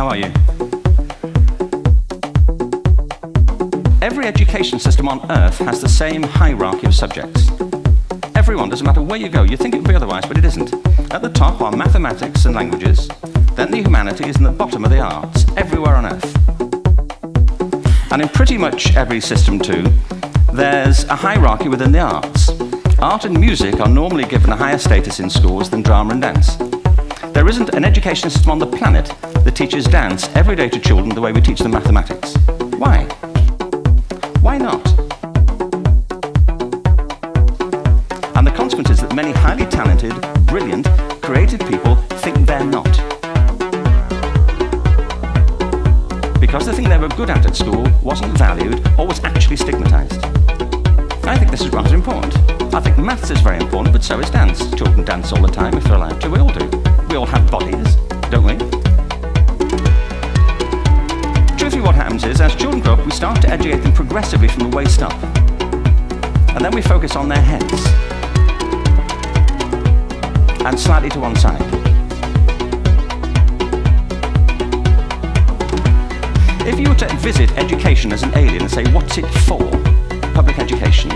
How are you? Every education system on Earth has the same hierarchy of subjects. Everyone, doesn't matter where you go, you think it would be otherwise, but it isn't. At the top are mathematics and languages, then the humanities, and the bottom are the arts, everywhere on Earth. And in pretty much every system too, there's a hierarchy within the arts. Art and music are normally given a higher status in schools than drama and dance. There isn't an education system on the planet that teaches dance every day to children the way we teach them mathematics. Why? Why not? And the consequence is that many highly talented, brilliant, creative people think they're not. Because the thing they were good at school wasn't valued or was actually stigmatized. I think this is rather important. I think maths is very important, but so is dance. Children dance all the time if they're allowed to. We all do. We all have bodies, don't we? Truthfully, what happens is, as children grow up, we start to educate them progressively from the waist up. And then we focus on their heads. And slightly to one side. If you were to visit education as an alien and say, what's it for, public education,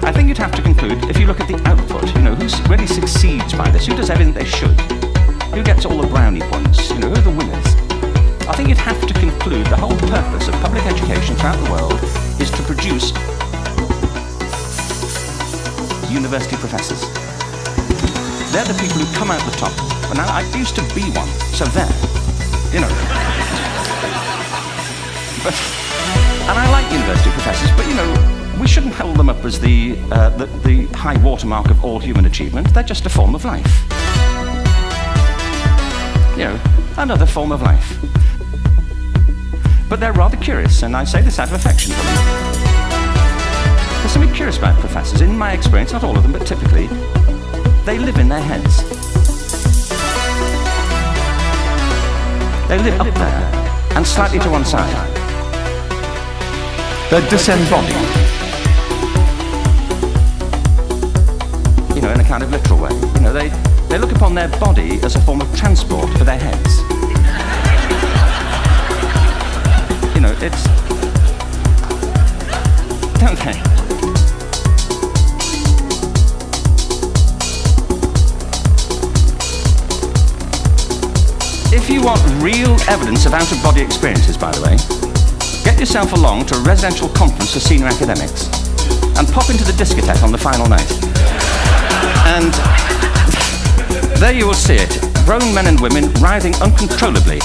I think you'd have to conclude, if you look at the output, who really succeeds by this, who does everything they should, who gets all the brownie points, who are the winners. I think you'd have to conclude the whole purpose of public education throughout the world is to produce university professors. They're the people who come out the top. And now I used to be one, so there, And I like university professors, but we shouldn't hold them up as the high watermark of all human achievement. They're just a form of life. Another form of life. But they're rather curious, and I say this out of affection for them. There's something curious about professors. In my experience, not all of them, but typically, they live in their heads. They live up there, and slightly to one side. They're disembodied. In a kind of literal way. They look upon their body as a form of transport for their heads. It's... Don't they? If you want real evidence of out-of-body experiences, by the way, get yourself along to a residential conference for senior academics and pop into the discotheque on the final night. And there you will see it. Grown men and women writhing uncontrollably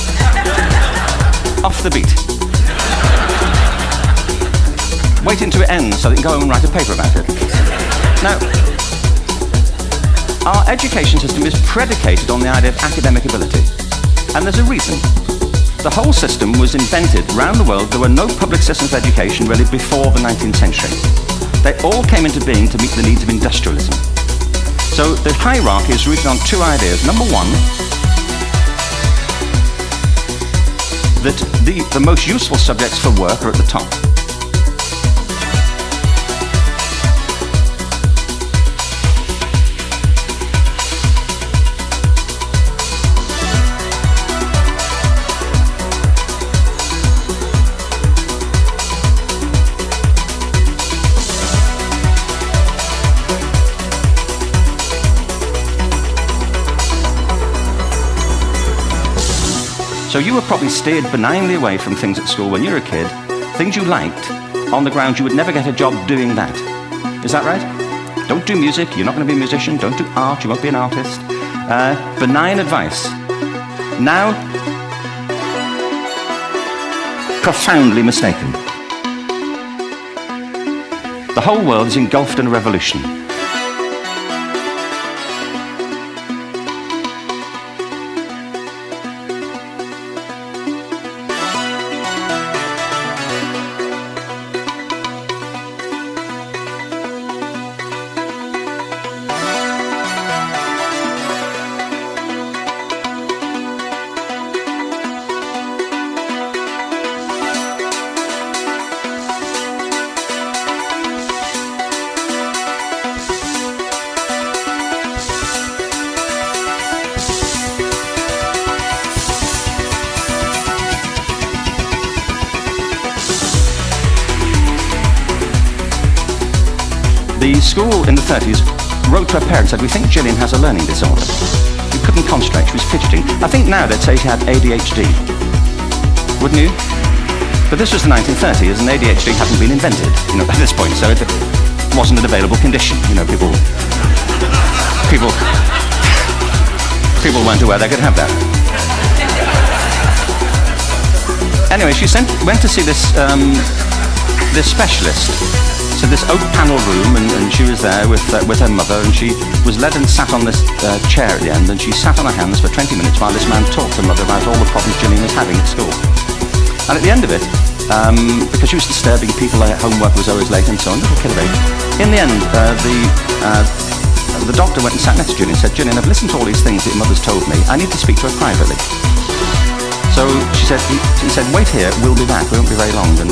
off the beat. Waiting to it ends so they can go home and write a paper about it. Now, our education system is predicated on the idea of academic ability. And there's a reason. The whole system was invented around the world. There were no public systems of education really before the 19th century. They all came into being to meet the needs of industrialism. So the hierarchy is rooted on two ideas. Number one, that the most useful subjects for work are at the top. So you were probably steered benignly away from things at school when you were a kid, things you liked, on the grounds you would never get a job doing that. Is that right? Don't do music, you're not going to be a musician. Don't do art, you won't be an artist. Benign advice. Now, profoundly mistaken. The whole world is engulfed in a revolution. The school in the 30s wrote to her parents and said, "We think Gillian has a learning disorder." She couldn't concentrate, she was fidgeting. I think now they'd say she had ADHD. Wouldn't you? But this was the 1930s and ADHD hadn't been invented, at this point, so it wasn't an available condition. People weren't aware they could have that. Anyway, she went to see this specialist. So this oak panel room, and she was there with her mother, and she was led and sat on this chair at the end, and she sat on her hands for 20 minutes while this man talked to her mother about all the problems Gillian was having at school. And at the end of it, because she was disturbing people, their homework was always late and so on, little kid of 8, in the end, the doctor went and sat next to Gillian and said, "Gillian, I've listened to all these things that your mother's told me. I need to speak to her privately." So he said, "Wait here, we'll be back, we won't be very long," and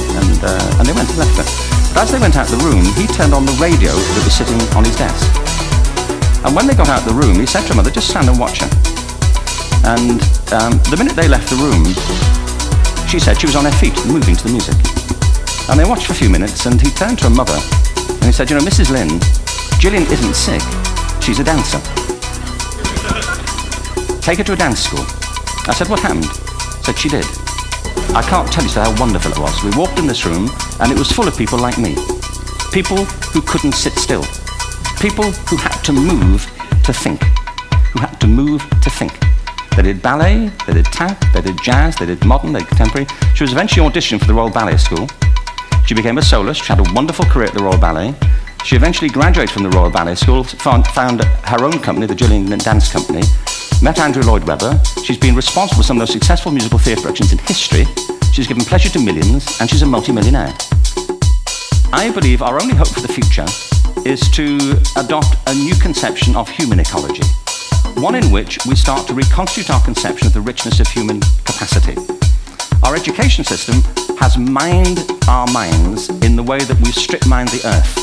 they went and left her. But as they went out the room, he turned on the radio that was sitting on his desk. And when they got out the room, he said to her mother, "Just stand and watch her." And the minute they left the room, she said she was on her feet, moving to the music. And they watched for a few minutes, and he turned to her mother, and he said, "Mrs. Lynn, Gillian isn't sick, she's a dancer. Take her to a dance school." I said, "What happened?" Said, "She did. I can't tell you how wonderful it was. We walked in this room, and it was full of people like me. People who couldn't sit still. People who had to move to think. Who had to move to think. They did ballet, they did tap, they did jazz, they did modern, they did contemporary. She was eventually auditioned for the Royal Ballet School. She became a soloist. She had a wonderful career at the Royal Ballet. She eventually graduated from the Royal Ballet School, found her own company, the Gillian Dance Company, met Andrew Lloyd Webber. She's been responsible for some of the most successful musical theatre productions in history. She's given pleasure to millions, and she's a multi-millionaire. I believe our only hope for the future is to adopt a new conception of human ecology, one in which we start to reconstitute our conception of the richness of human capacity. Our education system has mined our minds in the way that we've strip-mined the earth.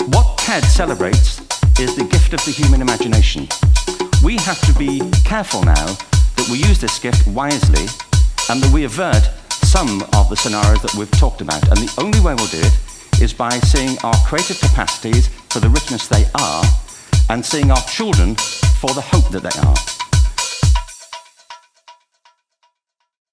What TED celebrates is the gift of the human imagination. We have to be careful now that we use this gift wisely and that we avert some of the scenarios that we've talked about. And the only way we'll do it is by seeing our creative capacities for the richness they are and seeing our children for the hope that they are.